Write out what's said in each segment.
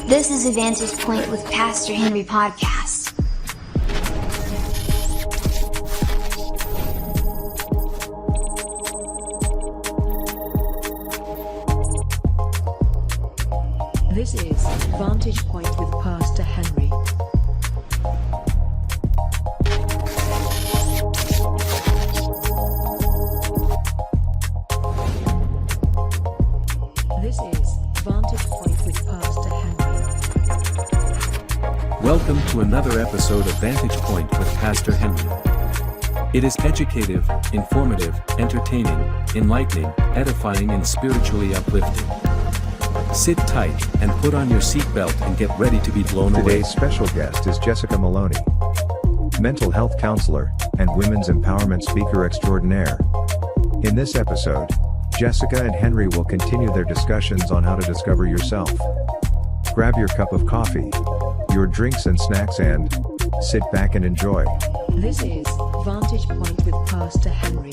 This is a Vantage Point with Pastor Henry podcast. This is Vantage Point with Pastor Henry. This is Vantage Point with Pastor Henry. Welcome to another episode of Vantage Point with Pastor Henry. It is educative, informative, entertaining, enlightening, edifying, and spiritually uplifting. Sit tight and put on your seatbelt and get ready to be blown away. Today's special guest is Jessica Moloney, mental health counselor and women's empowerment speaker extraordinaire. In this episode, Jessica and Henry will continue their discussions on how to discover yourself. Grab your cup of coffee, your drinks and snacks, and sit back and enjoy. This is Vantage Point with Pastor Henry.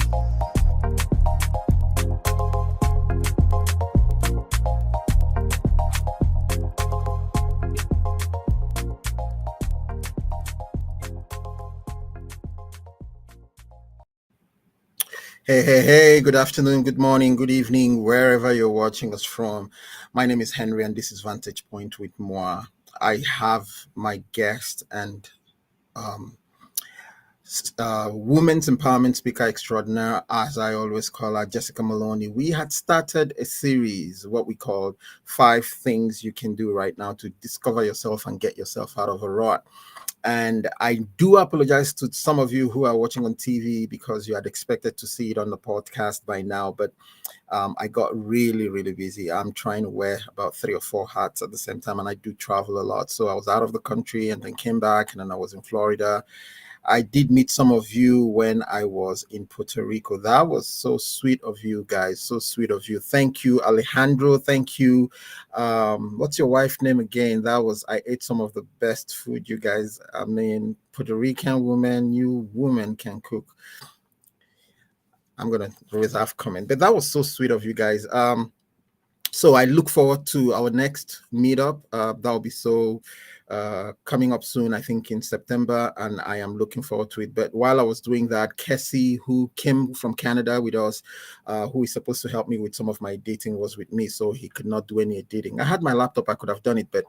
Hey, good afternoon, good morning, good evening, wherever you're watching us from. My name is Henry and this is Vantage Point with Moa. I have my guest and women's empowerment speaker extraordinaire, as I always call her, Jessica Moloney. We had started a series, what we called 5 things you can do right now to discover yourself and get yourself out of a rut. And I do apologize to some of you who are watching on TV because you had expected to see it on the podcast by now, but I got really, really busy. I'm trying to wear about 3 or 4 hats at the same time, and I do travel a lot. So I was out of the country and then came back, and then I was in Florida. I did meet some of you when I was in Puerto Rico. That was so sweet of you guys. So sweet of you. Thank you, Alejandro. Thank you. What's your wife's name again? I ate some of the best food, you guys. I mean, Puerto Rican woman, you women can cook. I'm going to reserve comment, but that was so sweet of you guys. So I look forward to our next meetup. That'll be coming up soon, I think in September, and I am looking forward to it. But while I was doing that, Kessie, who came from Canada with us, who is supposed to help me with some of my editing, was with me, so he could not do any editing. I had my laptop, I could have done it, but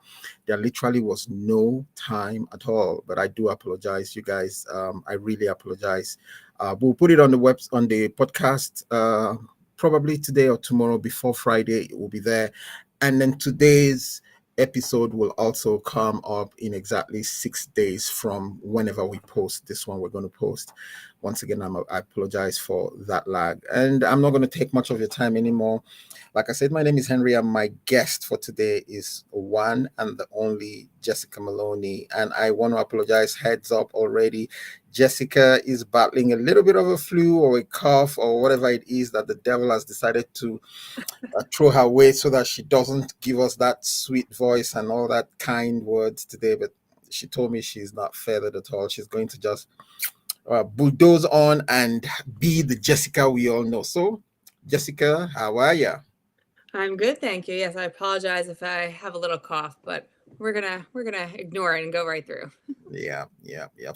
there literally was no time at all. But I do apologize, you guys. I really apologize. We'll put it on the podcast probably today or tomorrow before Friday. It will be there. And then today's episode will also come up in exactly 6 days from whenever we post this one. We're going to post. Once again, I apologize for that lag. And I'm not going to take much of your time anymore. Like I said, my name is Henry, and my guest for today is one and the only Jessica Moloney. And I want to apologize, heads up already. Jessica is battling a little bit of a flu or a cough or whatever it is that the devil has decided to throw her way so that she doesn't give us that sweet voice and all that kind words today. But she told me she's not feathered at all. She's going to just bulldoze on and be the Jessica we all know. So, Jessica, how are you? I'm good, thank you. Yes, I apologize if I have a little cough, but we're gonna ignore it and go right through. Yeah.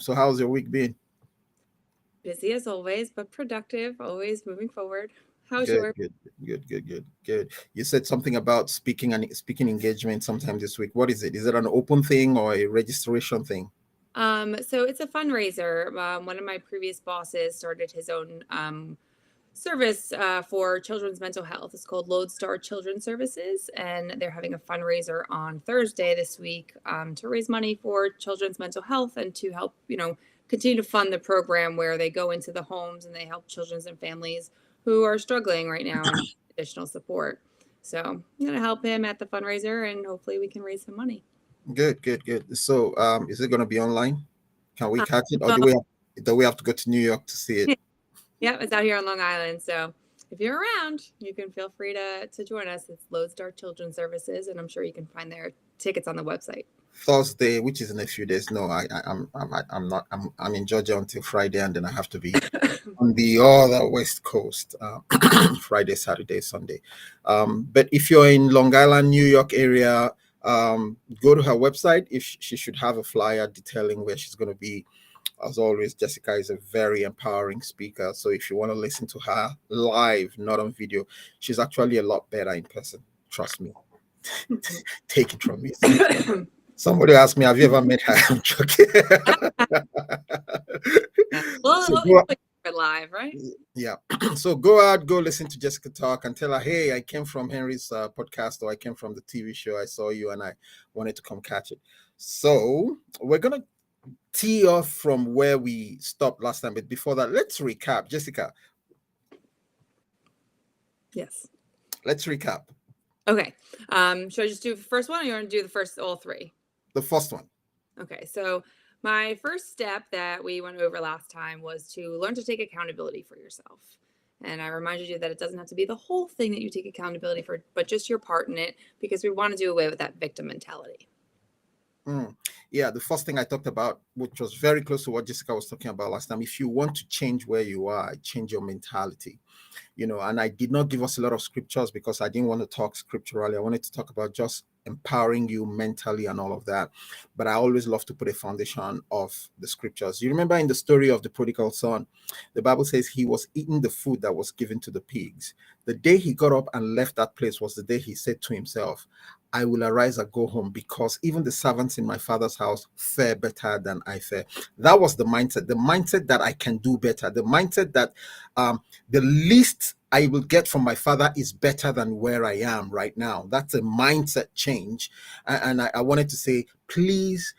So how's your week been? Busy as always, but productive, always moving forward. How's Good, yours? good. You said something about speaking engagement sometime this week. What is it? Is it an open thing or a registration thing? So it's a fundraiser. One of my previous bosses started his own service for children's mental health. It's called Lodestar Children's Services, and they're having a fundraiser on Thursday this week to raise money for children's mental health and to help, continue to fund the program where they go into the homes and they help children and families who are struggling right now and need additional support. So I'm going to help him at the fundraiser, and hopefully we can raise some money. Good. So is it going to be online? Can we catch it, or well- do we have to go to New York to see it? Yeah, it's out here on Long Island. So if you're around, you can feel free to join us. It's Lodestar Children's Services, and I'm sure you can find their tickets on the website. Thursday, which is in a few days. No, I'm in Georgia until Friday, and then I have to be on the other West Coast, Friday, Saturday, Sunday. But if you're in Long Island, New York area, Go to her website. If she should have a flyer detailing where she's going to be. As always, Jessica is a very empowering speaker. So if you want to listen to her live, not on video, she's actually a lot better in person. Trust me. Take it from me. Somebody asked me, have you ever met her? I'm joking. Well, So we put it live, right? yeah. So go out, go listen to Jessica talk and tell her, hey, I came from Henry's podcast, or I came from the TV show. I saw you and I wanted to come catch it. So we're going to tee off from where we stopped last time. But before that, let's recap. Jessica, Yes. let's recap. Okay. Should I just do the first one, or you want to do the first all three? The first one. Okay. So my first step that we went over last time was to learn to take accountability for yourself. And I reminded you that it doesn't have to be the whole thing that you take accountability for, but just your part in it, because we want to do away with that victim mentality. Yeah, the first thing I talked about, which was very close to what Jessica was talking about last time, if you want to change where you are, change your mentality. And I did not give us a lot of scriptures because I didn't want to talk scripturally. I wanted to talk about just empowering you mentally and all of that. But I always love to put a foundation of the scriptures. You remember in the story of the prodigal son, the Bible says he was eating the food that was given to the pigs. The day he got up and left that place was the day he said to himself, I will arise and go home, because even the servants in my father's house fare better than I fare. That was the mindset that I can do better, the mindset that the least I will get from my father is better than where I am right now. That's a mindset change. And I wanted to say, please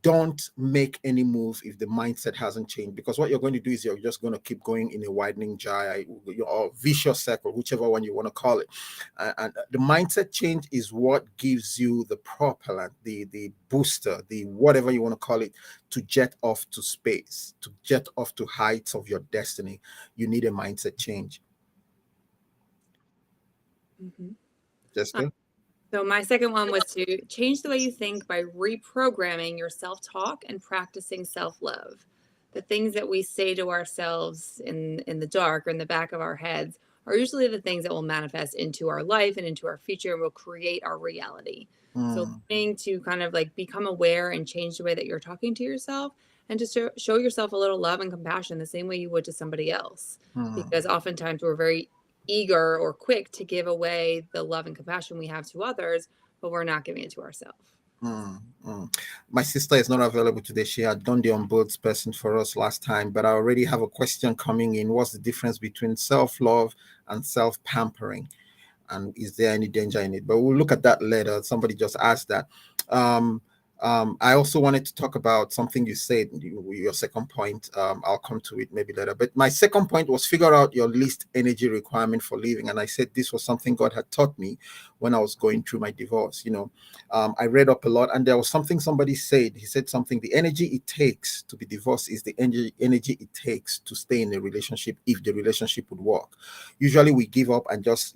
don't make any move if the mindset hasn't changed, because what you're going to do is you're just going to keep going in a widening gyre or vicious circle, whichever one you want to call it. And the mindset change is what gives you the propellant, the booster, the whatever you want to call it, to jet off to space, to jet off to heights of your destiny. You need a mindset change. Jessica? So my second one was to change the way you think by reprogramming your self-talk and practicing self-love. The things that we say to ourselves in the dark or in the back of our heads are usually the things that will manifest into our life and into our future and will create our reality. So learning to kind of like become aware and change the way that you're talking to yourself, and to show yourself a little love and compassion the same way you would to somebody else. Because oftentimes we're very eager or quick to give away the love and compassion we have to others, but we're not giving it to ourselves. My sister is not available today. She had done the onboards person for us last time, but I already have a question coming in. What's the difference between self-love and self-pampering? And is there any danger in it? But we'll look at that later. Somebody just asked that. I also wanted to talk about something you said, your second point. I'll come to it maybe later. But my second point was figure out your least energy requirement for living. And I said this was something God had taught me when I was going through my divorce. I read up a lot, and there was something somebody said. He said something, the energy it takes to be divorced is the energy it takes to stay in a relationship if the relationship would work. Usually we give up and just,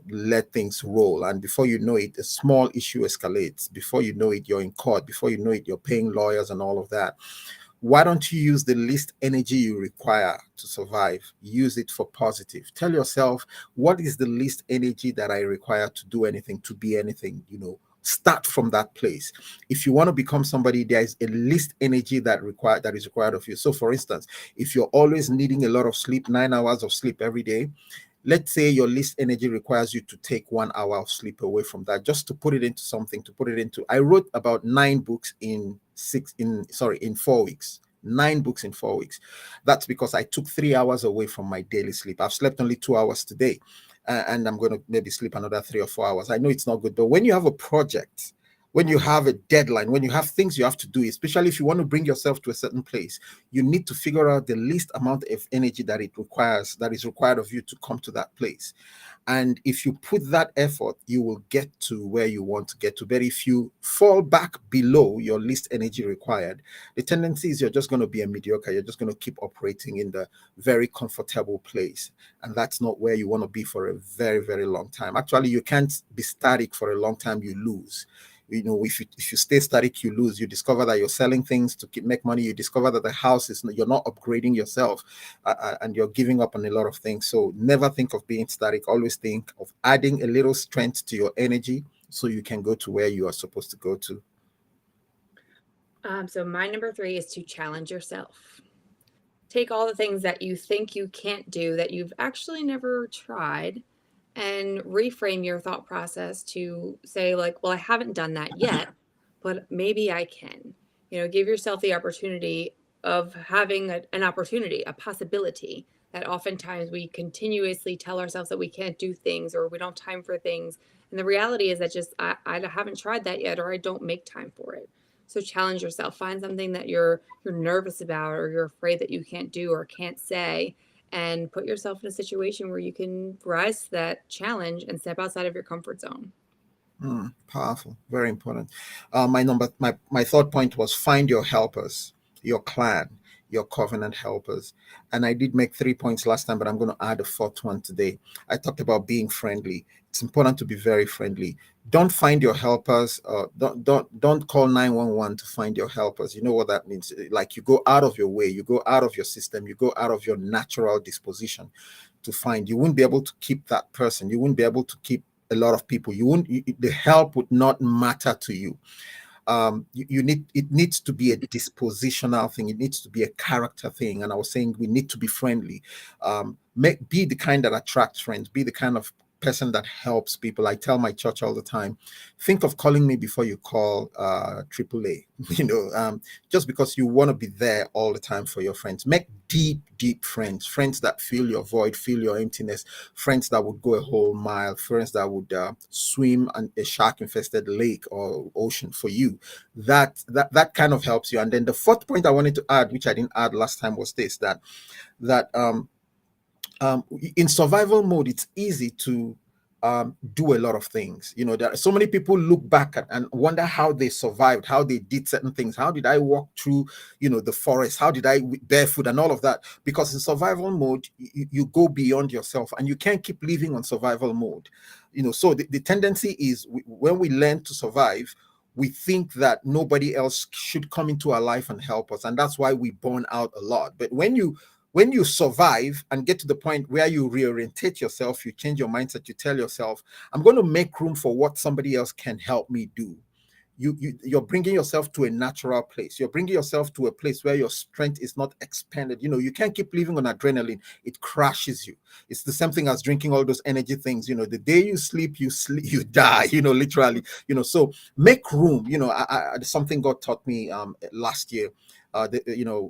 let things roll. And before you know it, a small issue escalates. Before you know it, you're in court. Before you know it, you're paying lawyers and all of that. Why don't you use the least energy you require to survive? Use it for positive. Tell yourself, what is the least energy that I require to do anything, to be anything? Start from that place. If you want to become somebody, there is a least energy that is required of you. So for instance, if you're always needing a lot of sleep, 9 hours of sleep every day, let's say your least energy requires you to take 1 hour of sleep away from that, just to put it into something, I wrote about 9 books in 4 weeks. 9 books in 4 weeks. That's because I took 3 hours away from my daily sleep. I've slept only 2 hours today, and I'm going to maybe sleep another 3 or 4 hours. I know it's not good, but when you have a project, when you have a deadline, when you have things you have to do, especially if you want to bring yourself to a certain place, you need to figure out the least amount of energy that is required of you to come to that place. And if you put that effort, you will get to where you want to get to. But if you fall back below your least energy required, the tendency is you're just going to be a mediocre. You're just going to keep operating in the very comfortable place. And that's not where you want to be for a very, very long time. Actually, you can't be static for a long time. You lose. If you stay static, you lose. You discover that you're selling things to make money. You discover that the house you're not upgrading yourself, and you're giving up on a lot of things. So never think of being static. Always think of adding a little strength to your energy so you can go to where you are supposed to go to? So my number 3 is to challenge yourself. Take all the things that you think you can't do that you've actually never tried and reframe your thought process to say, like, well, I haven't done that yet, but maybe I can. Give yourself the opportunity of having an opportunity, a possibility that oftentimes we continuously tell ourselves that we can't do things or we don't have time for things. And the reality is that just I haven't tried that yet, or I don't make time for it. So challenge yourself. Find something that you're nervous about or you're afraid that you can't do or can't say, and put yourself in a situation where you can rise to that challenge and step outside of your comfort zone. Powerful, very important. My third point was find your helpers, your clan, your covenant helpers. And I did make 3 points last time, but I'm going to add a fourth one today. I talked about being friendly. It's important to be very friendly. Don't find your helpers. Don't call 911 to find your helpers. You know what that means? Like, you go out of your way, you go out of your system, you go out of your natural disposition to find. You wouldn't be able to keep that person. You wouldn't be able to keep a lot of people. The help would not matter to you. It needs to be a dispositional thing. It needs to be a character thing. And I was saying we need to be friendly. Be the kind that attracts friends. Be the kind of person that helps people. I tell my church all the time, think of calling me before you call AAA. Just because you want to be there all the time for your friends. Make deep friends that fill your void, fill your emptiness, friends that would go a whole mile, friends that would swim in a shark-infested lake or ocean for you. That kind of helps you. And then the fourth point I wanted to add, which I didn't add last time, was this: that in survival mode, it's easy to do a lot of things. There are so many people look back and wonder how they survived, how they did certain things. How did I walk through, the forest? How did I barefoot and all of that? Because in survival mode, you go beyond yourself and you can't keep living on survival mode. So the tendency is when we learn to survive, we think that nobody else should come into our life and help us. And that's why we burn out a lot. But when you survive and get to the point where you reorientate yourself, you change your mindset, you tell yourself, I'm going to make room for what somebody else can help me do. You're bringing yourself to a natural place. You're bringing yourself to a place where your strength is not expanded. You can't keep living on adrenaline. It crashes you. It's the same thing as drinking all those energy things. The day you sleep, you die, literally. So make room. Something God taught me last year.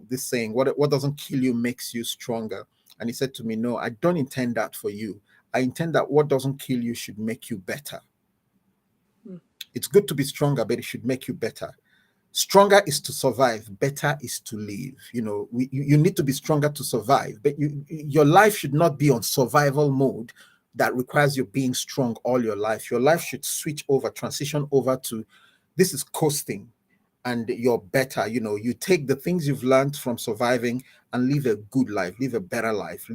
This saying, what doesn't kill you makes you stronger. And he said to me, no, I don't intend that for you. I intend that what doesn't kill you should make you better. It's good to be stronger, but it should make you better. Stronger is to survive. Better is to live. You need to be stronger to survive, but your life should not be on survival mode that requires you being strong all your life. Your life should transition over to, this is coasting. And you're better. You take the things you've learned from surviving and live a good life, live a better life,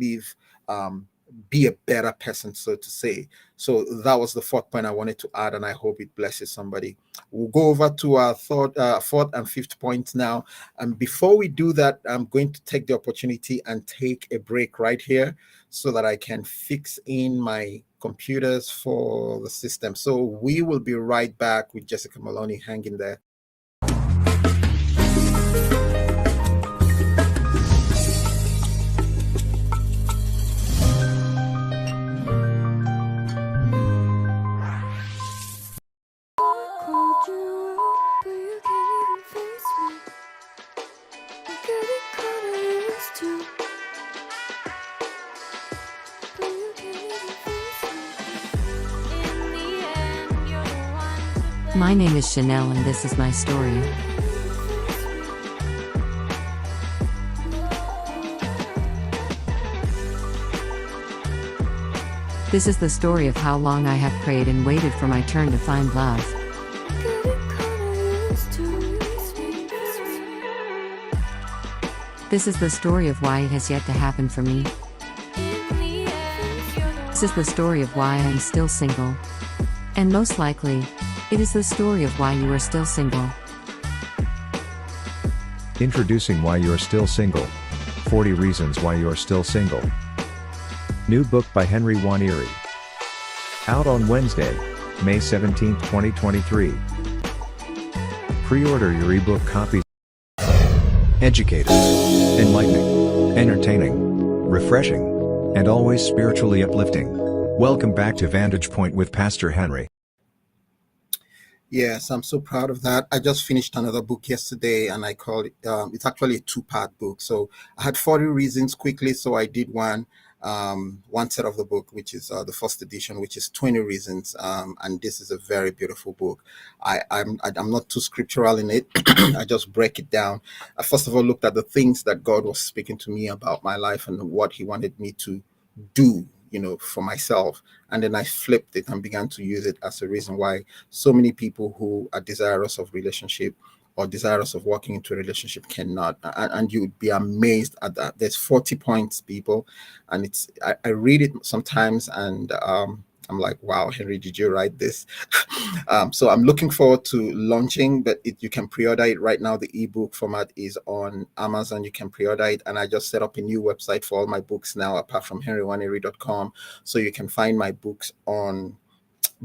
be a better person, so to say. So that was the fourth point I wanted to add, and I hope it blesses somebody. We'll go over to our fourth and fifth points now. And before we do that, I'm going to take the opportunity and take a break right here so that I can fix in my computers for the system. So we will be right back with Jessica Moloney. Hang in there. My name is Chanel and this is my story. This is the story of how long I have prayed and waited for my turn to find love. This is the story of why it has yet to happen for me. This is the story of why I am still single. And most likely, it is the story of why you are still single. Introducing Why You're Still Single. 40 Reasons Why You're Still Single. New book by Henry Waneri. Out on Wednesday. May 17, 2023. Pre-order your ebook copies. Educative, enlightening, entertaining, refreshing, and always spiritually uplifting. Welcome back to Vantage Point with Pastor Henry. Yes, I'm so proud of that. I just finished another book yesterday, and I called it, it's actually a two-part book. So I had 40 reasons quickly, so I did one set of the book, which is the first edition, which is 20 reasons. And this is a very beautiful book. I'm not too scriptural in it. I just break it down. I first of all looked at the things that God was speaking to me about my life and what he wanted me to do, for myself. And then I flipped it and began to use it as a reason why so many people who are desirous of relationship or desirous of walking into a relationship cannot. And you would be amazed at that. There's 40 points, people. And I read it sometimes, and I'm like, wow, Henry, did you write this? So I'm looking forward to launching, but you can pre-order it right now. The ebook format is on Amazon. You can pre-order it. And I just set up a new website for all my books now, apart from henrywaneri.com. So you can find my books on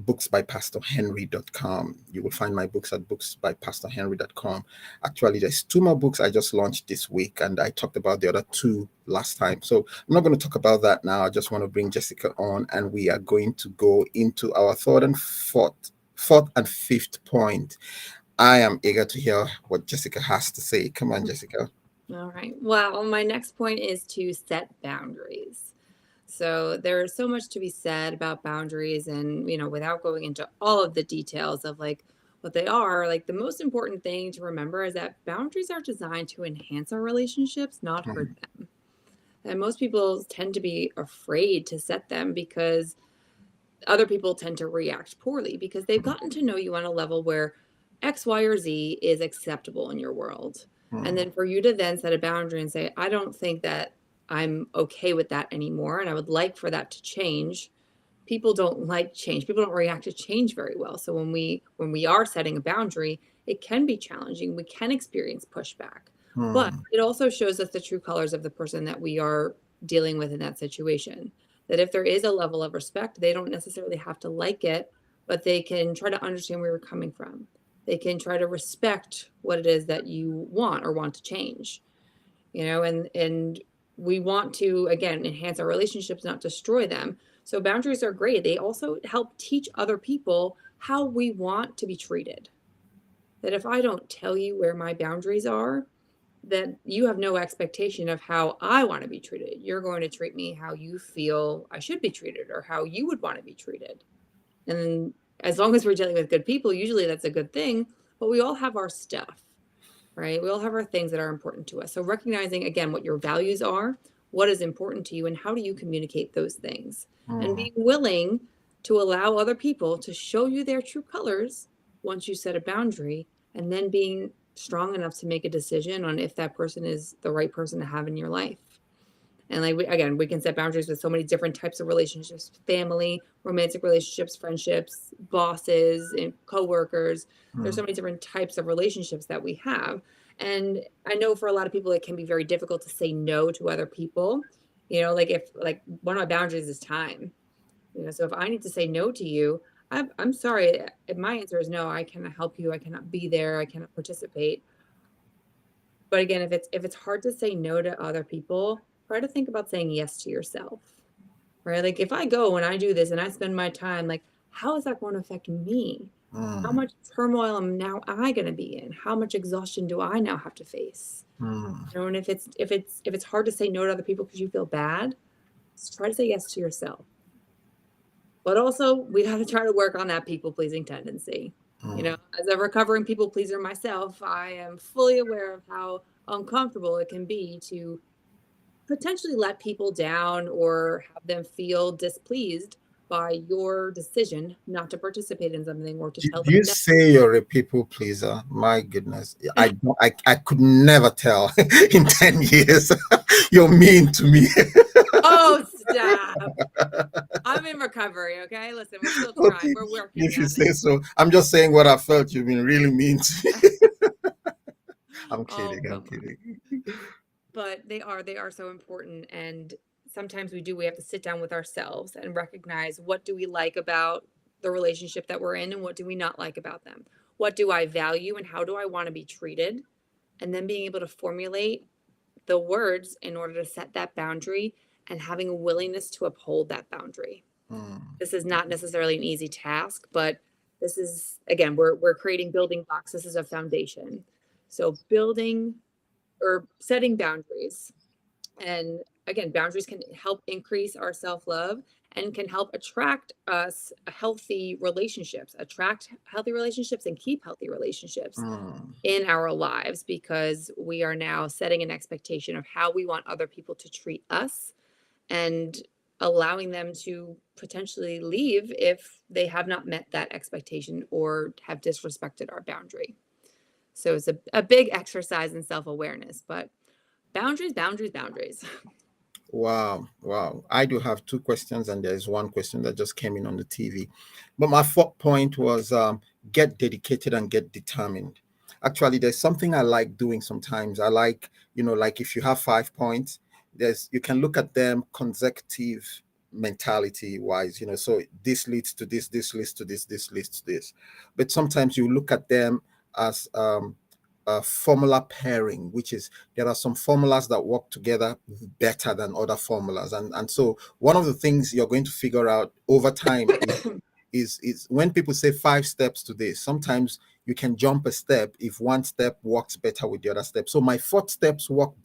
booksbypastorhenry.com. You will find my books at booksbypastorhenry.com. Actually, there's two more books I just launched this week, and I talked about the other two last time. So I'm not going to talk about that now. I just want to bring Jessica on, and we are going to go into our fourth and fifth point. I am eager to hear what Jessica has to say. Come on, Jessica. All right. Well, my next point is to set boundaries. So there's so much to be said about boundaries, and without going into all of the details of like what they are, like the most important thing to remember is that boundaries are designed to enhance our relationships, not hurt them. And most people tend to be afraid to set them because other people tend to react poorly because they've gotten to know you on a level where X, Y, or Z is acceptable in your world. And then for you to then set a boundary and say, I don't think that I'm okay with that anymore, and I would like for that to change. People don't like change. People don't react to change very well. So when we are setting a boundary, it can be challenging. We can experience pushback. But it also shows us the true colors of the person that we are dealing with in that situation. That if there is a level of respect, they don't necessarily have to like it, but they can try to understand where you're coming from. They can try to respect what it is that you want or want to change. And we want to, again, enhance our relationships, not destroy them. So boundaries are great. They also help teach other people how we want to be treated. That if I don't tell you where my boundaries are, that you have no expectation of how I want to be treated. You're going to treat me how you feel I should be treated or how you would want to be treated. And as long as we're dealing with good people, usually that's a good thing, but we all have our stuff. Right? We all have our things that are important to us. So recognizing, again, what your values are, what is important to you, and how do you communicate those things? And being willing to allow other people to show you their true colors once you set a boundary, and then being strong enough to make a decision on if that person is the right person to have in your life. And we can set boundaries with so many different types of relationships: family, romantic relationships, friendships, bosses, and coworkers. There's so many different types of relationships that we have. And I know for a lot of people, it can be very difficult to say no to other people. If one of my boundaries is time. So if I need to say no to you, I'm sorry. If my answer is no, I cannot help you. I cannot be there. I cannot participate. But again, if it's hard to say no to other people, try to think about saying yes to yourself, right? Like if I go and I do this and I spend my time, like how is that going to affect me? How much turmoil am now I going to be in? How much exhaustion do I now have to face? And if it's hard to say no to other people because you feel bad, just try to say yes to yourself. But also, we got to try to work on that people-pleasing tendency. As a recovering people pleaser myself, I am fully aware of how uncomfortable it can be to potentially let people down or have them feel displeased by your decision not to participate in something or to tell Do them you no. say you're a people pleaser? My goodness, I could never tell in 10 years. You're mean to me. Oh, stop. I'm in recovery, okay? Listen, we're still trying. Okay, We're working if you on say it. so. I'm just saying what I felt. You've been really mean to me. I'm Oh, kidding. I'm come on. kidding. But they are so important. And sometimes we have to sit down with ourselves and recognize what do we like about the relationship that we're in and what do we not like about them? What do I value and how do I want to be treated? And then being able to formulate the words in order to set that boundary and having a willingness to uphold that boundary. This is not necessarily an easy task, but this is, again, we're creating building blocks. This is a foundation. So building or setting boundaries. And again, boundaries can help increase our self-love and can help attract us healthy relationships, and keep healthy relationships in our lives, because we are now setting an expectation of how we want other people to treat us and allowing them to potentially leave if they have not met that expectation or have disrespected our boundary. So it's a big exercise in self-awareness, but boundaries, boundaries, boundaries. Wow, wow. I do have two questions, and there's one question that just came in on the TV. But my fourth point was get dedicated and get determined. Actually, there's something I like doing sometimes. I like, like if you have 5 points, you can look at them consecutive mentality wise, so this leads to this leads to this leads to this. But sometimes you look at them as formula pairing, which is there are some formulas that work together better than other formulas, and so one of the things you're going to figure out over time is when people say 5 steps to this, sometimes you can jump a step if one step works better with the other step. So my 4 steps works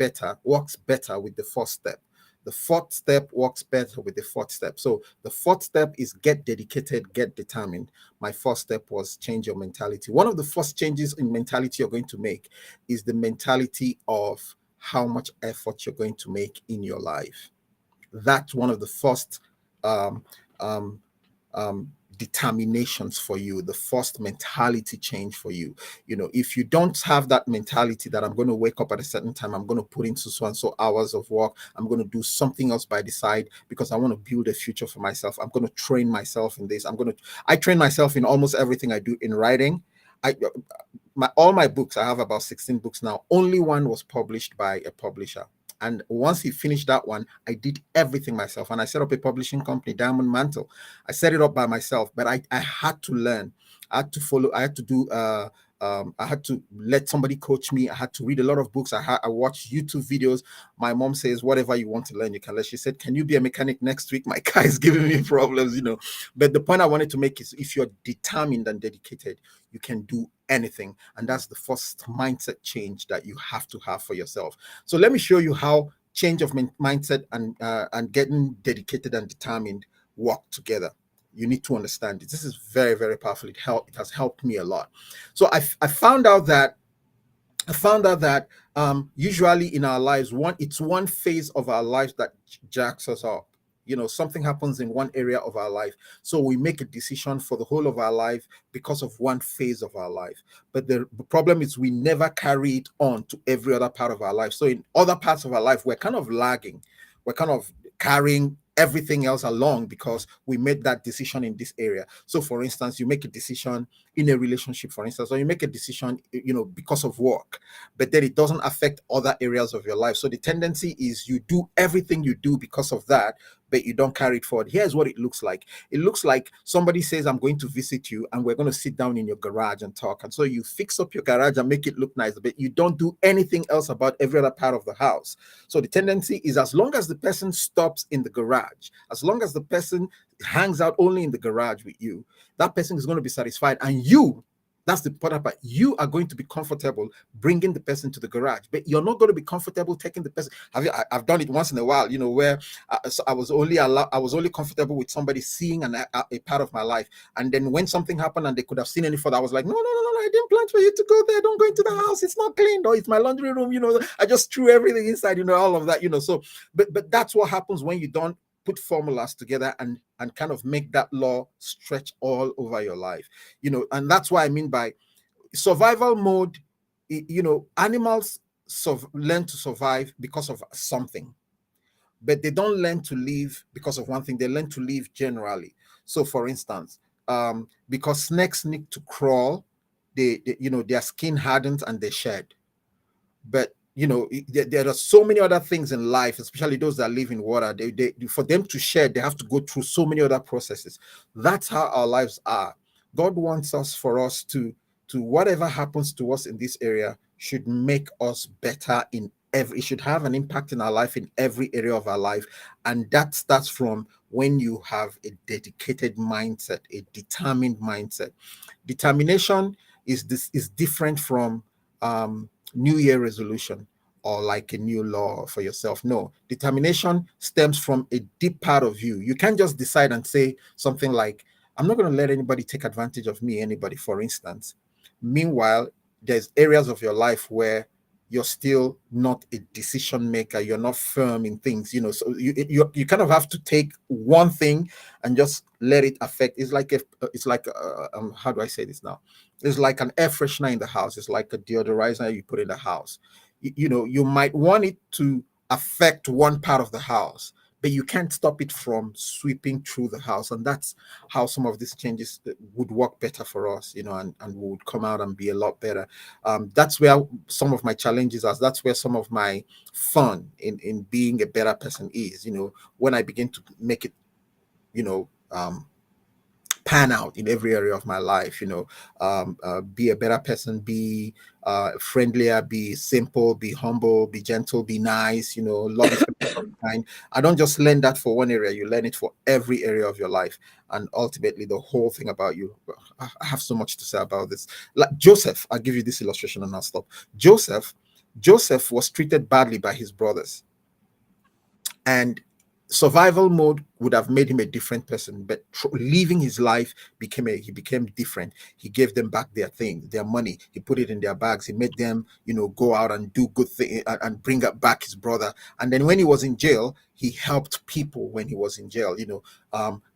better with the first step. The 4th step works better with the 4th step. So the 4th step is get dedicated, get determined. My 1st step was change your mentality. One of the first changes in mentality you're going to make is the mentality of how much effort you're going to make in your life. That's one of the first determinations for you, the first mentality change for you. If you don't have that mentality that I'm going to wake up at a certain time, I'm going to put into so and so hours of work, I'm going to do something else by the side because I want to build a future for myself, I'm going to train myself in this, I train myself in almost everything I do. In writing, all my books, I have about 16 books now, only one was published by a publisher. And once he finished that one, I did everything myself. And I set up a publishing company, Diamond Mantle. I set it up by myself, but I had to learn. I had to follow. I had to do. I had to let somebody coach me. I had to read a lot of books. I watched YouTube videos. My mom says, whatever you want to learn, you can learn. She said, can you be a mechanic next week? My car is giving me problems, But the point I wanted to make is if you're determined and dedicated, you can do anything. And that's the first mindset change that you have to have for yourself. So let me show you how change of mindset and getting dedicated and determined work together. You need to understand it. This is very, very powerful. It has helped me a lot. So I found out that usually in our lives, it's one phase of our lives that jacks us up. Something happens in one area of our life, so we make a decision for the whole of our life because of one phase of our life. But the problem is we never carry it on to every other part of our life. So in other parts of our life, we're kind of lagging. We're kind of carrying everything else along because we made that decision in this area. So for instance, you make a decision in a relationship, for instance, or you make a decision, because of work, but then it doesn't affect other areas of your life. So the tendency is you do everything you do because of that, but you don't carry it forward. Here's what it looks like. It looks like somebody says, I'm going to visit you and we're going to sit down in your garage and talk. And so you fix up your garage and make it look nice, but you don't do anything else about every other part of the house. So the tendency is as long as the person stops in the garage, as long as the person hangs out only in the garage with you, that person is going to be satisfied. And that's the part about you are going to be comfortable bringing the person to the garage, but you're not going to be comfortable taking the person. I've done it once in a while, where so I was only comfortable with somebody seeing a part of my life, and then when something happened and they could have seen any further, I was like, no, I didn't plan for you to go there. Don't go into the house. It's not cleaned, or it's my laundry room. I just threw everything inside. All of that. So, but that's what happens when you don't put formulas together and kind of make that law stretch all over your life, and that's what I mean by survival mode. Animals learn to survive because of something, but they don't learn to live because of one thing. They learn to live generally. So for instance, because snakes need to crawl, their skin hardens and they shed. But there are so many other things in life, especially those that live in water. They for them to share, they have to go through so many other processes. That's how our lives are. God wants us for us to whatever happens to us in this area should make us better in every. It should have an impact in our life in every area of our life, and that starts from when you have a dedicated mindset, a determined mindset. Determination is different from New Year resolution or like a new law for yourself. No, determination stems from a deep part of you. You can't just decide and say something like, I'm not going to let anybody take advantage of me, anybody, for instance. Meanwhile, there's areas of your life where you're still not a decision maker. You're not firm in things, So you kind of have to take one thing and just let it affect. It's like how do I say this now? It's like an air freshener in the house. It's like a deodorizer you put in the house. You might want it to affect one part of the house, but you can't stop it from sweeping through the house. And that's how some of these changes would work better for us, and would come out and be a lot better. That's where some of my challenges are. That's where some of my fun in being a better person is, when I begin to make it, pan out in every area of my life, be a better person, be friendlier, be simple, be humble, be gentle, be nice, love is kind. I don't just learn that for one area, you learn it for every area of your life, and ultimately the whole thing about you. I have so much to say about this. Like Joseph, I'll give you this illustration and I'll stop. Joseph was treated badly by his brothers, and survival mode would have made him a different person, but living his life he became different. He gave them back their thing, their money. He put it in their bags. He made them, go out and do good things and bring back his brother. And then when he was in jail, he helped people when he was in jail.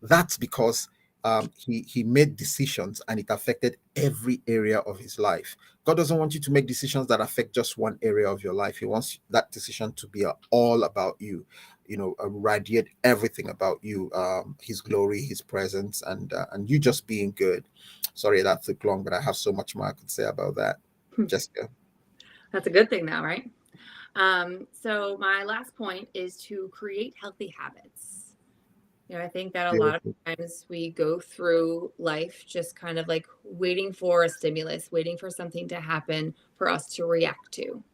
That's because he made decisions and it affected every area of his life. God doesn't want you to make decisions that affect just one area of your life. He wants that decision to be all about you, radiate everything about you, his glory, his presence, and you just being good. Sorry that took long, but I have so much more I could say about that. Jessica. That's a good thing now, right? So my last point is to create healthy habits. I think that a lot of times we go through life just kind of like waiting for a stimulus, waiting for something to happen for us to react to.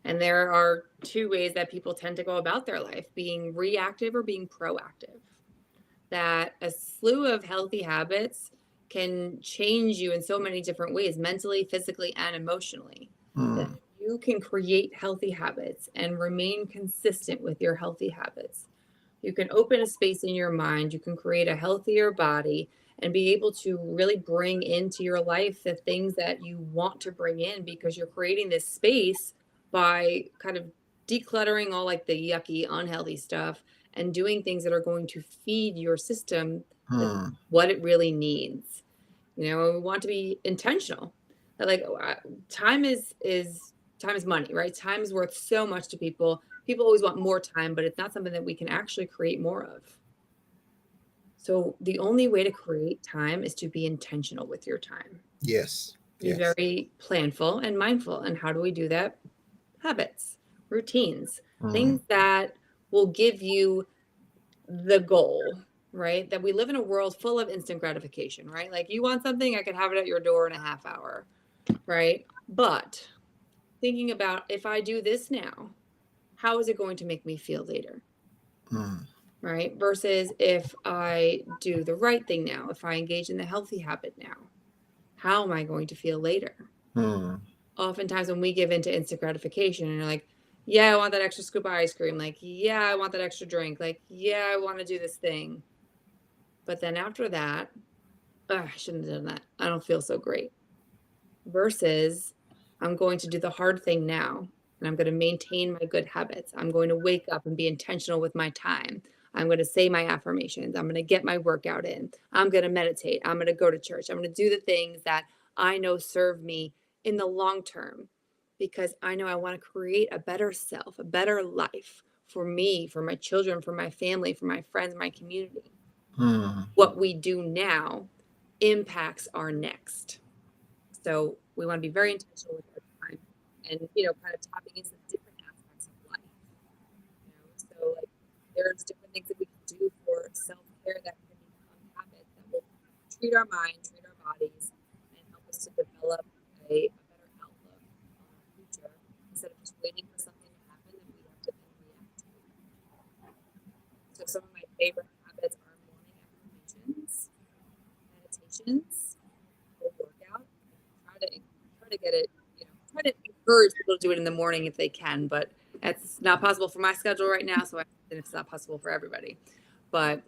And there are two ways that people tend to go about their life, being reactive or being proactive. That a slew of healthy habits can change you in so many different ways, mentally, physically, and emotionally. That you can create healthy habits and remain consistent with your healthy habits. You can open a space in your mind, you can create a healthier body and be able to really bring into your life the things that you want to bring in, because you're creating this space by kind of decluttering all like the yucky, unhealthy stuff and doing things that are going to feed your system what it really needs. We want to be intentional. Like time is money, right? Time is worth so much to people. People always want more time, but it's not something that we can actually create more of. So the only way to create time is to be intentional with your time. Yes. Be very planful and mindful. And how do we do that? Habits, routines, things that will give you the goal, right? That we live in a world full of instant gratification, right? Like you want something, I could have it at your door in a half hour, right? But thinking about, if I do this now, how is it going to make me feel later? Right? Versus if I do the right thing now, if I engage in the healthy habit now, how am I going to feel later? Oftentimes when we give into instant gratification and you're like, yeah, I want that extra scoop of ice cream. Like, yeah, I want that extra drink. Like, yeah, I want to do this thing. But then after that, I shouldn't have done that. I don't feel so great. Versus I'm going to do the hard thing now and I'm going to maintain my good habits. I'm going to wake up and be intentional with my time. I'm going to say my affirmations. I'm going to get my workout in. I'm going to meditate. I'm going to go to church. I'm going to do the things that I know serve me in the long term, because I know I want to create a better self, a better life for me, for my children, for my family, for my friends, my community. What we do now impacts our next. So we want to be very intentional with our time, and kind of tapping into the different there's different things that we can do for self-care that can become habits that will treat our mind, treat our bodies, and help us to develop a better outlook on our future instead of just waiting for something to happen that we have to then react to. So some of my favorite habits are morning affirmations, meditations, or workout. Try to get it, try to encourage people to do it in the morning if they can, but it's not possible for my schedule right now, so it's not possible for everybody. But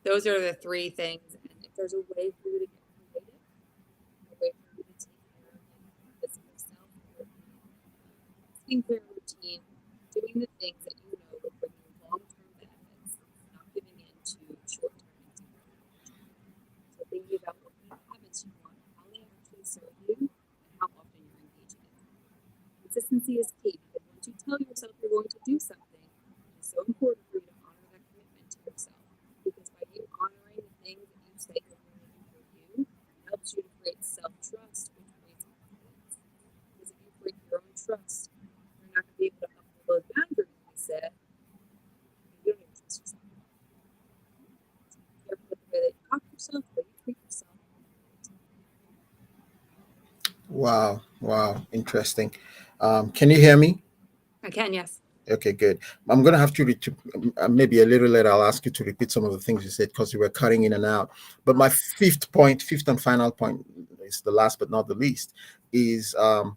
those are the three things. And if there's a way for you to get creative, a way for you to take care of your physical self, your skincare routine, doing the things that you know will bring you long-term benefits, not giving in to short-term and temporary pleasure. So thinking about what kind of habits you want, how they actually serve you, and how often you're engaging in them. Consistency is key because once you tell yourself you're going to do something, it is so important for you to honor that commitment to yourself. Because by you honoring the things that you say you're going to do for you, it helps you to create self-trust, which creates confidence. Because if you break your own trust, you're not going to be able to uphold those boundaries you set. You don't even trust yourself. So be careful with the way that you talk to yourself, the way you treat yourself. Wow, interesting. Can you hear me? I can, yes. Okay, good. I'm going to have to maybe a little later. I'll ask you to repeat some of the things you said because you were cutting in and out. But my fifth and final point is the last but not the least, is a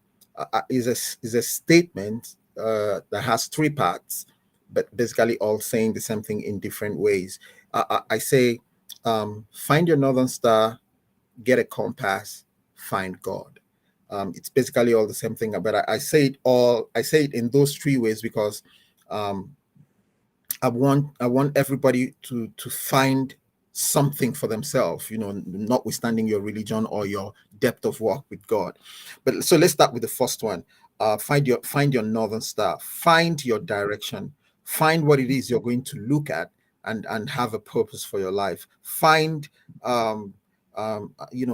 statement that has three parts, but basically all saying the same thing in different ways. I say, find your northern star, get a compass, find God. It's basically all the same thing, but I say it all. I say it in those three ways because um, I want everybody to find something for themselves, notwithstanding your religion or your depth of walk with God. But so let's start with the first one. Find your northern star, find your direction, find what it is you're going to look at and have a purpose for your life. Find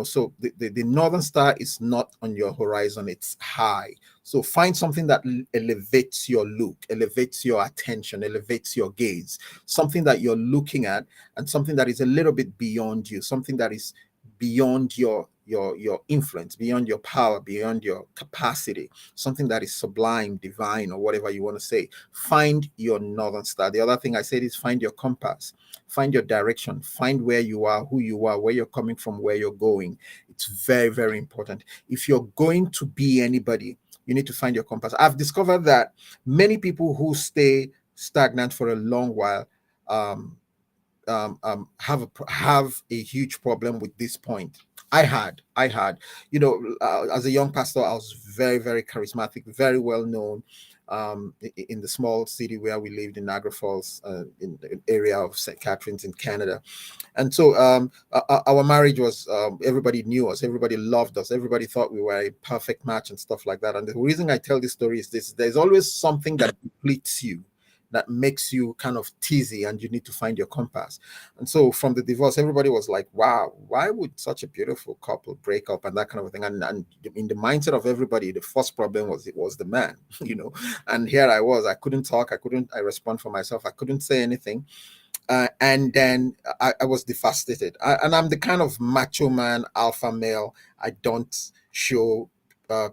so the northern star is not on your horizon, it's high. So find something that elevates your look, elevates your attention, elevates your gaze, something that you're looking at, and something that is a little bit beyond you, something that is beyond your influence, beyond your power, beyond your capacity, something that is sublime, divine, or whatever you want to say. Find your northern star. The other thing I said is find your compass, find your direction, find where you are, who you are, where you're coming from, where you're going. It's very, very important. If you're going to be anybody, you need to find your compass. I've discovered that many people who stay stagnant for a long while have a huge problem with this point. I had, as a young pastor, I was very, very charismatic, very well known in the small city where we lived in Niagara Falls, in the area of St. Catharines in Canada. And so our marriage was, everybody knew us, everybody loved us, everybody thought we were a perfect match and stuff like that. And the reason I tell this story is this: there's always something that depletes you, that makes you kind of teasy, and you need to find your compass. And so from the divorce, everybody was like, wow, why would such a beautiful couple break up and that kind of a thing? And in the mindset of everybody, the first problem was it was the man, and here I was, I couldn't talk, I respond for myself, I couldn't say anything. And then I was devastated. And I'm the kind of macho man, alpha male. I don't show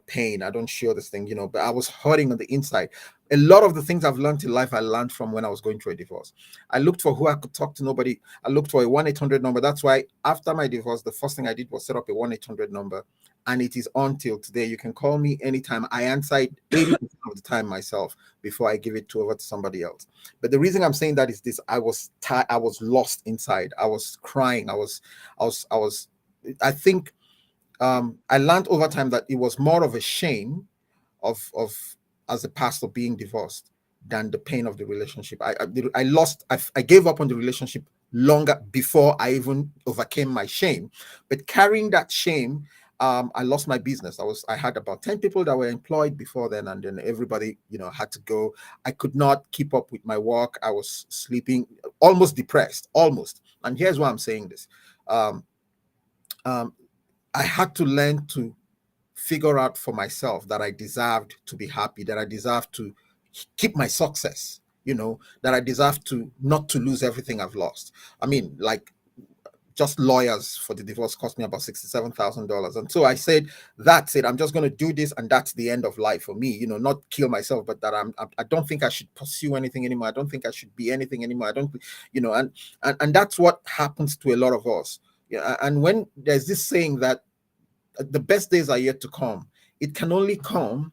pain. I don't show this thing, but I was hurting on the inside. A lot of the things I've learned in life, I learned from when I was going through a divorce. I looked for who I could talk to. Nobody. I looked for a 1-800 number. That's why after my divorce, the first thing I did was set up a 1-800 number. And it is on till today. You can call me anytime. I answer it 80% of the time myself before I give it over to somebody else. But the reason I'm saying that is this: I was lost inside. I was crying. I think I learned over time that it was more of a shame of as a pastor being divorced than the pain of the relationship. I gave up on the relationship longer before I even overcame my shame. But carrying that shame, I lost my business. I had about 10 people that were employed before then, and then everybody, had to go. I could not keep up with my work. I was sleeping, almost depressed, almost. And here's why I'm saying this. I had to learn to figure out for myself that I deserved to be happy, that I deserved to keep my success. that I deserve to not to lose everything I've lost. I mean, like, just lawyers for the divorce cost me about $67,000. And so I said, that's it. I'm just going to do this, and that's the end of life for me. Not kill myself, but that I don't think I should pursue anything anymore. I don't think I should be anything anymore. I don't, and that's what happens to a lot of us. Yeah, and when there's this saying that the best days are yet to come, it can only come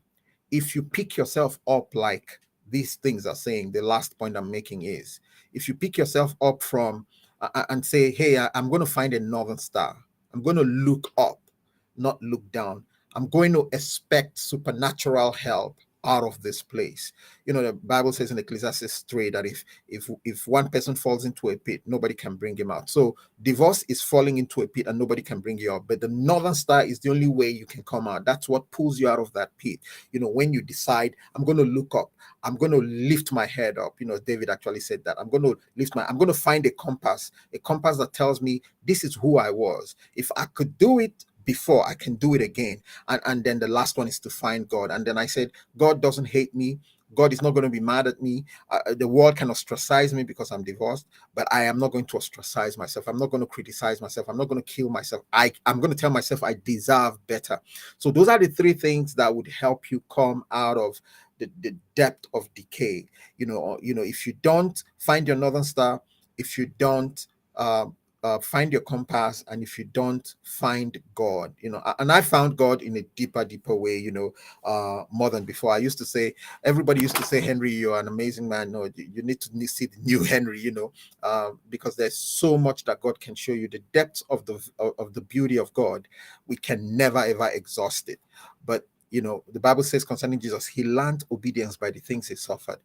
if you pick yourself up, like these things are saying. The last point I'm making is, if you pick yourself up from and say, hey, I'm going to find a northern star. I'm going to look up, not look down. I'm going to expect supernatural help out of this place. The Bible says in Ecclesiastes 3 that if one person falls into a pit, nobody can bring him out. So divorce is falling into a pit and nobody can bring you out. But the northern star is the only way you can come out. That's what pulls you out of that pit. When you decide, I'm going to look up, I'm going to lift my head up. David actually said that. I'm going to find a compass that tells me this is who I was. If I could do it before, I can do it again. And then the last one is to find God. And then I said, God doesn't hate me. God is not going to be mad at me. The world can ostracize me because I'm divorced, but I am not going to ostracize myself. I'm not going to criticize myself. I'm not going to kill myself. I'm going to tell myself I deserve better. So those are the three things that would help you come out of the depth of decay. If you don't find your northern star, if you don't find your compass, and if you don't find God, and I found God in a deeper way, more than before. Everybody used to say, Henry, you're an amazing man. No, you need to see the new Henry, because there's so much that God can show you. The depth of the beauty of God, we can never ever exhaust it. But the Bible says concerning Jesus, he learned obedience by the things he suffered.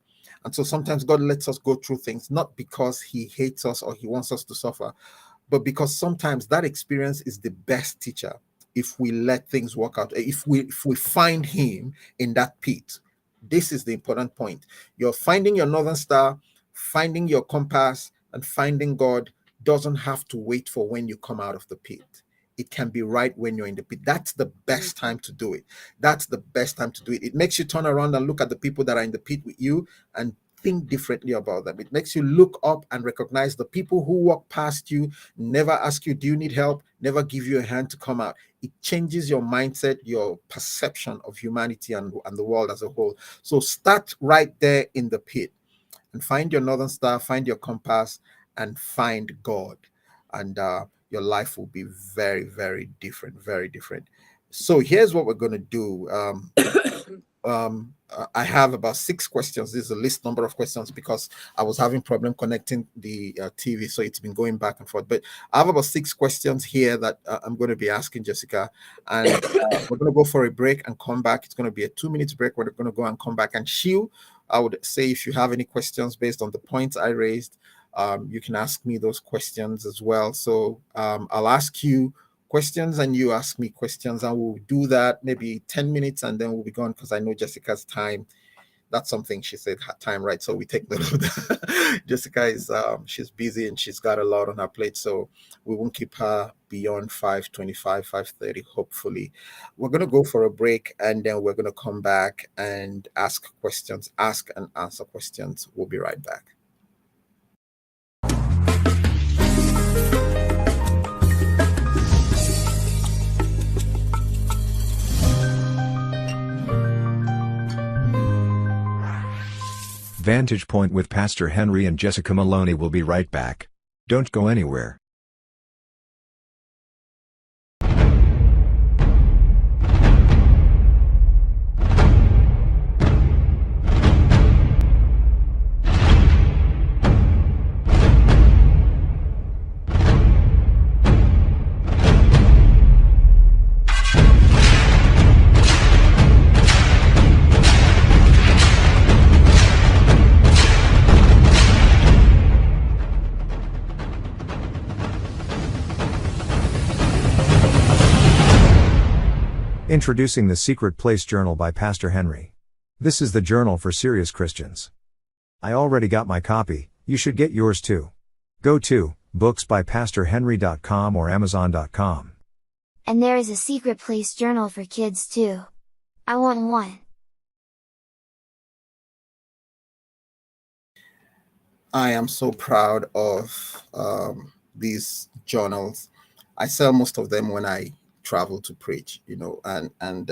And so sometimes God lets us go through things, not because he hates us or he wants us to suffer, but because sometimes that experience is the best teacher. If we let things work out, if we find him in that pit. This is the important point. You're finding your northern star, finding your compass, and finding God doesn't have to wait for when you come out of the pit. It can be right when you're in the pit. That's the best time to do it. That's the best time to do it. It makes you turn around and look at the people that are in the pit with you and think differently about them. It makes you look up and recognize the people who walk past you, never ask you, do you need help? Never give you a hand to come out. It changes your mindset, your perception of humanity and the world as a whole. So start right there in the pit and find your northern star, find your compass, and find God. And your life will be very, very different, very different. So here's what we're going to do. I have about 6 questions. This is a list number of questions because I was having problem connecting the TV, so it's been going back and forth. But I have about 6 questions here that I'm going to be asking Jessica, and we're going to go for a break and come back. It's going to be a 2-minute break. We're going to go and come back. And I would say, if you have any questions based on the points I raised, you can ask me those questions as well. So I'll ask you questions and you ask me questions, and we'll do that maybe 10 minutes and then we'll be gone, because I know Jessica's time. That's something she said, her time, right? So we take note of that. Jessica is she's busy and she's got a lot on her plate, so we won't keep her beyond 5:25, 5:30. Hopefully we're going to go for a break, and then we're going to come back and ask and answer questions. We'll be right back. Vantage Point with Pastor Henry and Jessica Moloney will be right back. Don't go anywhere. Introducing the Secret Place Journal by Pastor Henry. This is the journal for serious Christians. I already got my copy, you should get yours too. Go to booksbypastorhenry.com or amazon.com. And there is a Secret Place journal for kids too. I want one. I am so proud of these journals. I sell most of them when I travel to preach, and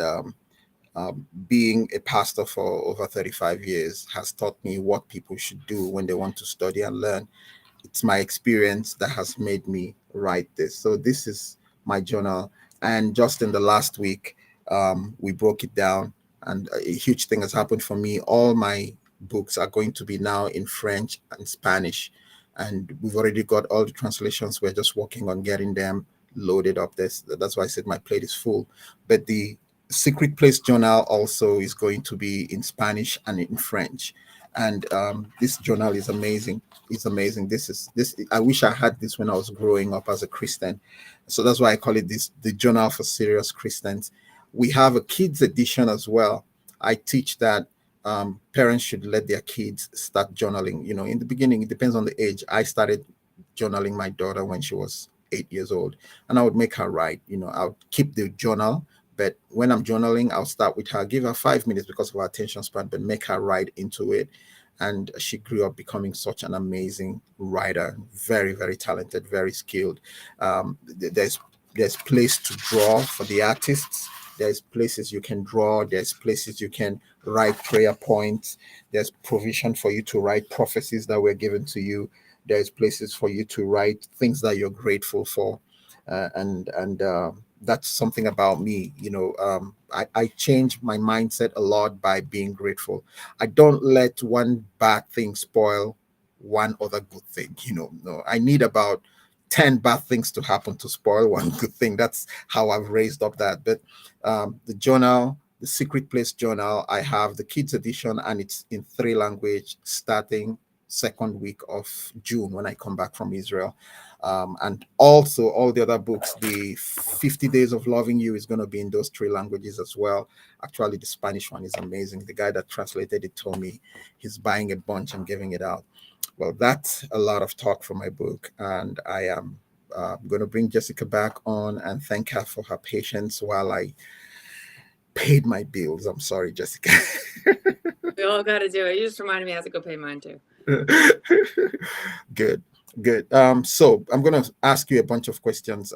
being a pastor for over 35 years has taught me what people should do when they want to study and learn. It's my experience that has made me write this. So this is my journal, and just in the last week, we broke it down, and a huge thing has happened for me. All my books are going to be now in French and Spanish, and we've already got all the translations. We're just working on getting them loaded up. That's why I said my plate is full. But the Secret Place Journal also is going to be in Spanish and in French, and this journal is amazing. It's amazing. This. I wish I had this when I was growing up as a Christian. So that's why I call it this the journal for serious Christians. We have a kids edition as well. I teach that parents should let their kids start journaling. In the beginning, it depends on the age. I started journaling my daughter when she was 8 years old, and I would make her write. I would keep the journal, but when I'm journaling, I'll start with her, give her 5 minutes because of her attention span, but make her write into it. And she grew up becoming such an amazing writer, very, very talented, very skilled. There's place to draw for the artists. There's places you can draw. There's places you can write prayer points. There's provision for you to write prophecies that were given to you. There's places for you to write things that you're grateful for, and that's something about me. I change my mindset a lot by being grateful. I don't let one bad thing spoil one other good thing. No, I need about 10 bad things to happen to spoil one good thing. That's how I've raised up that. But the journal, the Secret Place Journal, I have the kids edition, and it's in 3 language starting second week of June when I come back from Israel. And also all the other books, the 50 Days of Loving You is going to be in those 3 languages as well. Actually, the Spanish one is amazing. The guy that translated it told me he's buying a bunch and giving it out. Well, that's a lot of talk for my book, and I am going to bring Jessica back on and thank her for her patience while I paid my bills. I'm sorry, Jessica. We all got to do it. You just reminded me I have to go pay mine too. Good, good. So I'm going to ask you a bunch of questions.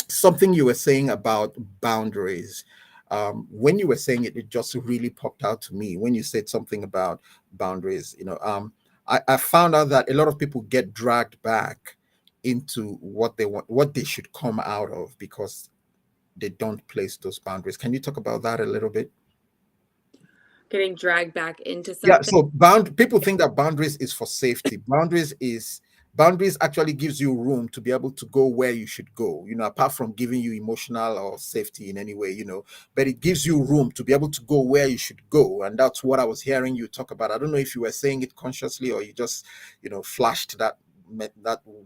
Something you were saying about boundaries. When you were saying it, it just really popped out to me when you said something about boundaries. I found out that a lot of people get dragged back into what they want, what they should come out of because they don't place those boundaries. Can you talk about that a little bit? Getting dragged back into Yeah, something. so people think that boundaries is for safety. Boundaries actually gives you room to be able to go where you should go, apart from giving you emotional or safety in any way, but it gives you room to be able to go where you should go. And that's what I was hearing you talk about. I don't know if you were saying it consciously or you just, flashed that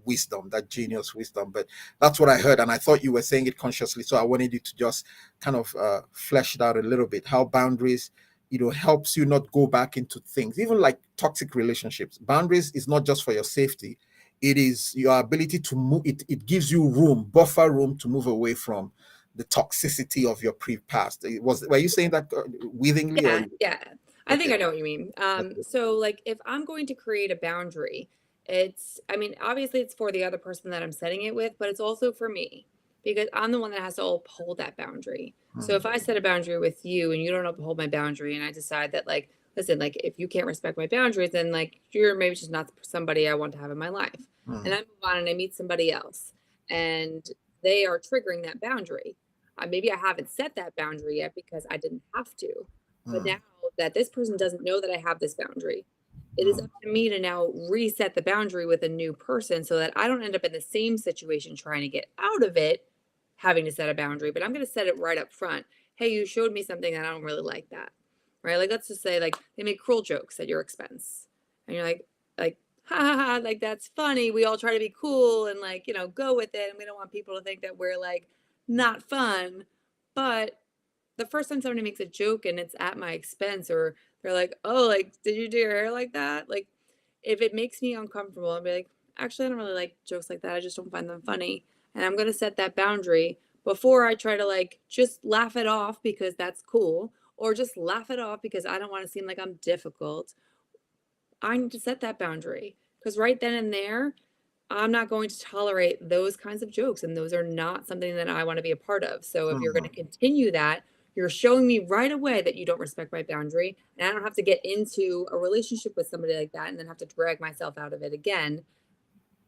wisdom, that genius wisdom, but that's what I heard. And I thought you were saying it consciously. So I wanted you to just kind of flesh it out a little bit, how boundaries helps you not go back into things, even like toxic relationships. Boundaries is not just for your safety, it is your ability to move. It gives you room, buffer room to move away from the toxicity of your past. Were you saying that willingly or Yeah. I think okay? I know what you mean. Okay. So like if I'm going to create a boundary, I mean, obviously it's for the other person that I'm setting it with, but it's also for me because I'm the one that has to uphold that boundary. So if Hmm. I set a boundary with you and you don't uphold my boundary and I decide that like, listen, like if you can't respect my boundaries, then like you're maybe just not somebody I want to have in my life. And Hmm. I move on and I meet somebody else and they are triggering that boundary. Maybe I haven't set that boundary yet because I didn't have to. But Hmm. now that this person doesn't know that I have this boundary, it is Hmm. up to me to now reset the boundary with a new person so that I don't end up in the same situation trying to get out of it, having to set a boundary. But I'm going to set it right up front. Hey, you showed me something that I don't really like that. Right? Like, let's just say, like, they make cruel jokes at your expense. And you're like, ha ha ha, like, that's funny. We all try to be cool and, like, go with it. And we don't want people to think that we're, like, not fun. But the first time somebody makes a joke and it's at my expense or they're like, "Oh, like, did you do your hair like that?" Like, if it makes me uncomfortable, I'll be like, "Actually, I don't really like jokes like that. I just don't find them funny." And I'm gonna set that boundary before I try to like just laugh it off because that's cool, or just laugh it off because I don't want to seem like I'm difficult. I need to set that boundary because right then and there, I'm not going to tolerate those kinds of jokes, and those are not something that I want to be a part of. So if you're going to Mhm. continue that, you're showing me right away that you don't respect my boundary, and I don't have to get into a relationship with somebody like that and then have to drag myself out of it again,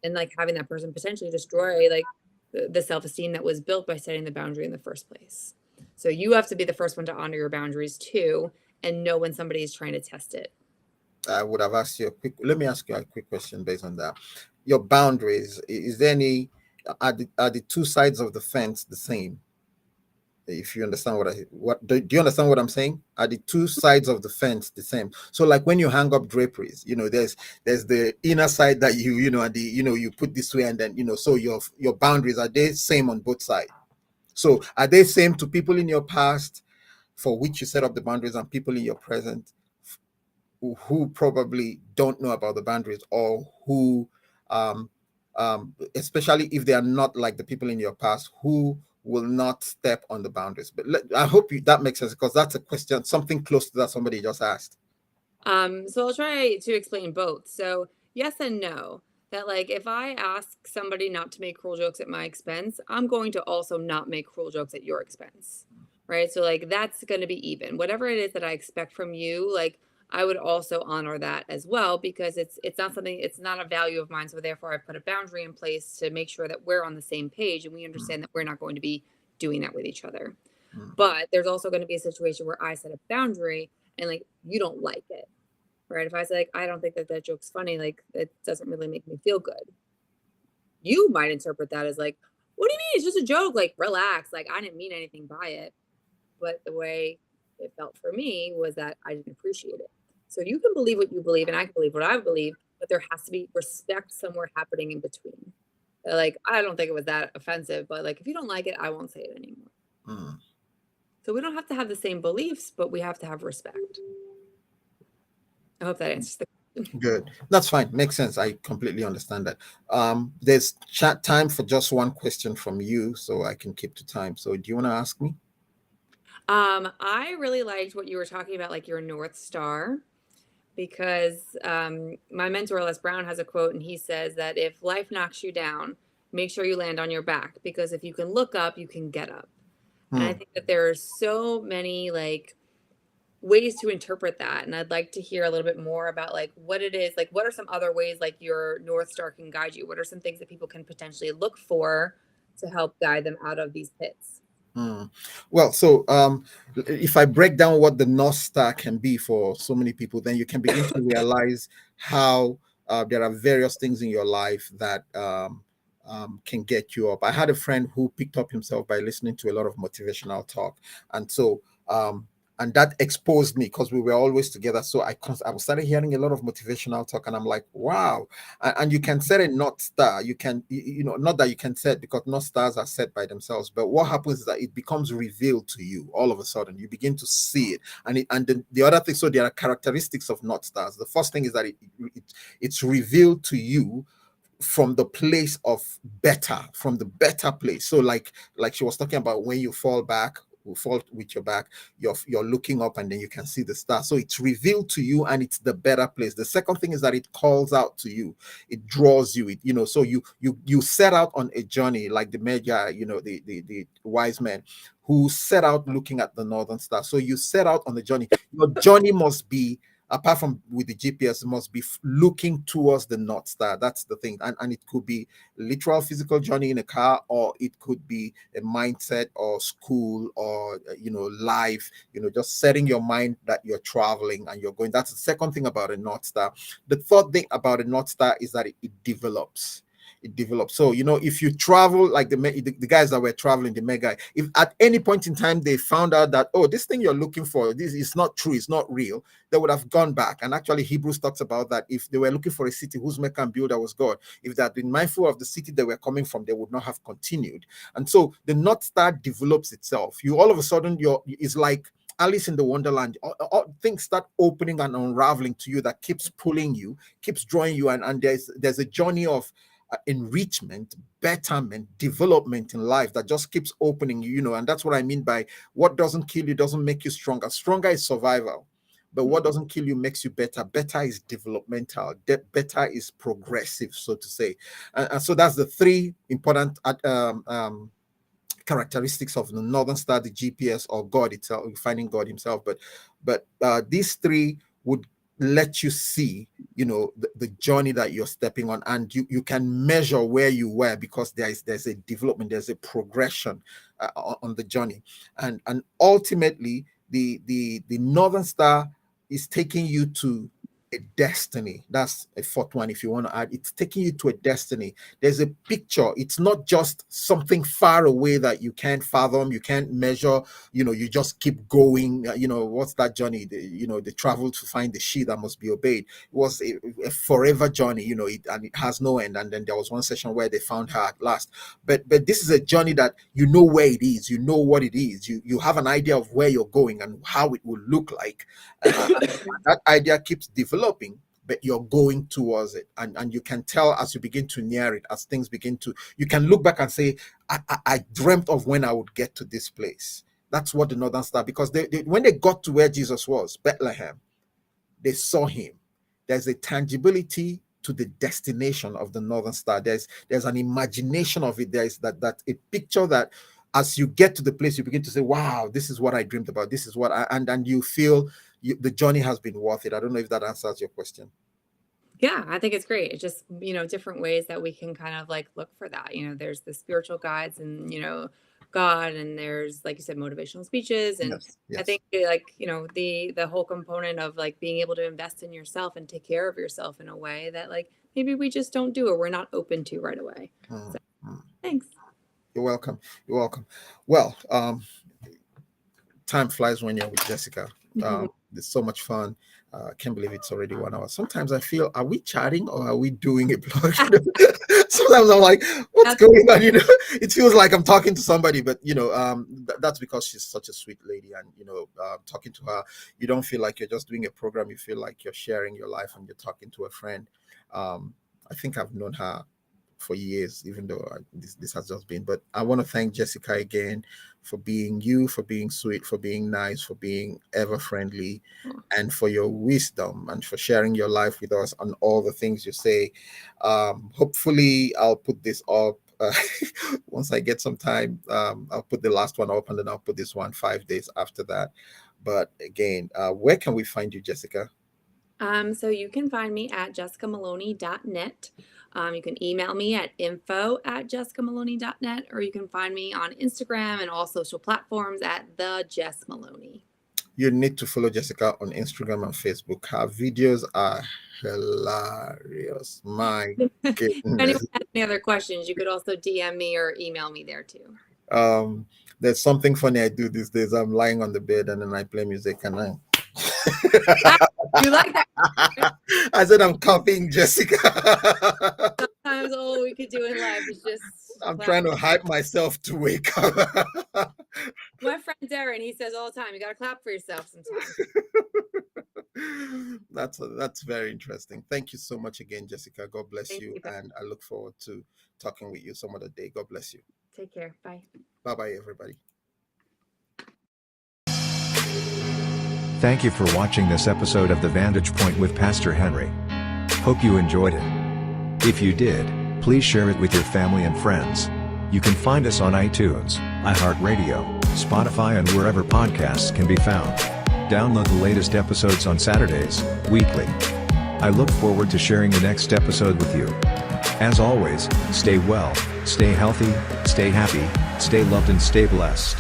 and like having that person potentially destroy like the self-esteem that was built by setting the boundary in the first place. So you have to be the first one to honor your boundaries too and know when somebody is trying to test it. I would have asked you a quick. Let me ask you a quick question based on that. Your boundaries. Is there any? Are the two sides of the fence the same? If you understand do you understand what I'm saying? Are the two sides of the fence the same? So like when you hang up draperies, there's the inner side that and you put this way, and then so your boundaries, are they same on both sides? So are they same to people in your past for which you set up the boundaries, and people in your present who probably don't know about the boundaries, or who um especially if they are not like the people in your past who will not step on the boundaries? But I hope that makes sense, because that's a question, something close to that somebody just asked. So I'll try to explain both. So yes and no. That like if I ask somebody not to make cruel jokes at my expense, I'm going to also not make cruel jokes at your expense. Right? So like that's going to be even. Whatever it is that I expect from you, like I would also honor that as well because it's not something it's not a value of mine. So therefore I put a boundary in place to make sure that we're on the same page and we Mm, understand that we're not going to be doing that with each other. mm, But there's also going to be a situation where I set a boundary and like you don't like it, right? If I say like, I don't think that that joke's funny, like it doesn't really make me feel good. You might interpret that as like, what do you mean? It's just a joke. Like, relax. Like, I didn't mean anything by it. But the way it felt for me was that I didn't appreciate it. So you can believe what you believe, and I can believe what I believe, but there has to be respect somewhere happening in between. Like, I don't think it was that offensive, but like, if you don't like it, I won't say it anymore. mm. So we don't have to have the same beliefs, but we have to have respect. I hope that answers the question. Good, that's fine, makes sense. I completely understand that. There's chat time for just one question from you, so I can keep to time. So do you want to ask me? I really liked what you were talking about, like your North Star, because my mentor Les Brown has a quote, and he says that if life knocks you down, make sure you land on your back because if you can look up, you can get up. And I Hmm. think that there are so many like ways to interpret that, and I'd like to hear a little bit more about like what it is, like what are some other ways like your North Star can guide you? What are some things that people can potentially look for to help guide them out of these pits? Hmm. Well, so if I break down what the North Star can be for so many people, then you can begin to realize how there are various things in your life that can get you up. I had a friend who picked up himself by listening to a lot of motivational talk, and so and that exposed me because we were always together. So I started hearing a lot of motivational talk, and I'm like, wow. And you can set a North Star. You can, not that you can set, because North Stars are set by themselves. But what happens is that it becomes revealed to you all of a sudden. You begin to see it, and the other thing. So there are characteristics of North Stars. The first thing is that it's revealed to you from the place of better, from the better place. So like she was talking about, when you fall back, you fall with your back, you're looking up, and then you can see the star. So it's revealed to you, and it's the better place. The second thing is that it calls out to you, it draws you, so you set out on a journey, like the Magi, the wise men who set out looking at the northern star. So you set out on the journey. Your journey must be, apart from with the GPS, must be looking towards the North Star. That's the thing. And it could be literal physical journey in a car, or it could be a mindset, or school, or life, just setting your mind that you're traveling and you're going. That's the second thing about a North Star. The third thing about a North Star is that it develops. It develops. So if you travel, like the guys that were traveling, the mega, if at any point in time they found out that, oh, this thing you're looking for, this is not true, it's not real, they would have gone back. And actually Hebrews talks about that. If they were looking for a city whose maker and builder was God, if they had been mindful of the city they were coming from, they would not have continued. And so the North Star develops itself. You all of a sudden, it's like Alice in the Wonderland. Things start opening and unraveling to you, that keeps pulling you, keeps drawing you, and there's a journey of enrichment, betterment, development in life that just keeps opening you. And that's what I mean by what doesn't kill you doesn't make you stronger. Stronger is survival. But what doesn't kill you makes you better. Better is developmental. Better is progressive, so to say. And so that's the three important characteristics of the Northern Star, the GPS, or God itself, finding God himself. But these three would let you see, the journey that you're stepping on, and you can measure where you were, because there's a development, there's a progression on the journey, and ultimately the Northern Star is taking you to a destiny. That's a fourth one, if you want to add. It's taking you to a destiny. There's a picture. It's not just something far away that you can't fathom, you can't measure. You just keep going. What's that journey? The travel to find the sheep that must be obeyed. It was a forever journey, and it has no end. And then there was one session where they found her at last. But this is a journey that you know where it is, you know what it is, you have an idea of where you're going and how it will look like. That idea keeps developing, but you're going towards it, and you can tell as you begin to near it, as things begin to, you can look back and say, I dreamt of when I would get to this place. That's what the Northern Star, because when they got to where Jesus was, Bethlehem, they saw him. There's a tangibility to the destination of the Northern Star. There's an imagination of it. There's that a picture that as you get to the place, you begin to say, wow, this is what I dreamed about. This is what and you feel the journey has been worth it. I don't know if that answers your question. Yeah, I think it's great. It's just, different ways that we can kind of like look for that. There's the spiritual guides and, God, and there's, like you said, motivational speeches. And Yes. I think the whole component of like being able to invest in yourself and take care of yourself in a way that like maybe we just don't do or we're not open to right away. So, thanks. You're welcome. You're welcome. Well, time flies when you're with Jessica. It's so much fun. I can't believe it's already 1 hour. Sometimes I feel, are we chatting or are we doing a blog? Sometimes I'm like, what's going on? It feels like I'm talking to somebody, but that's because she's such a sweet lady, and talking to her, you don't feel like you're just doing a program. You feel like you're sharing your life and you're talking to a friend. I think I've known her for years, even though this has just been. But I want to thank Jessica again for being you, for being sweet, for being nice, for being ever friendly, and for your wisdom and for sharing your life with us on all the things you say. Hopefully, I'll put this up once I get some time. I'll put the last one up, and then I'll put this one 5 days after that. But again, where can we find you, Jessica? So you can find me at jessicamoloney.net. You can email me at info@jessicamoloney.net, or you can find me on Instagram and all social platforms at the Jess Moloney. You need to follow Jessica on Instagram and Facebook. Her videos are hilarious. My goodness. If anyone has any other questions, you could also DM me or email me there too. There's something funny I do these days. I'm lying on the bed and then I play music and You like that? I said I'm copying Jessica. Sometimes all we could do in life is just I'm trying to hype myself to wake up. My friend Darren, he says all the time, you got to clap for yourself sometimes. That's very interesting. Thank you so much again, Jessica. God bless you. And I look forward to talking with you some other day. God bless you. Take care. Bye. Bye-bye, everybody. Thank you for watching this episode of The Vantage Point with Pastor Henry. Hope you enjoyed it. If you did, please share it with your family and friends. You can find us on iTunes, iHeartRadio, Spotify, and wherever podcasts can be found. Download the latest episodes on Saturdays, weekly. I look forward to sharing the next episode with you. As always, stay well, stay healthy, stay happy, stay loved, and stay blessed.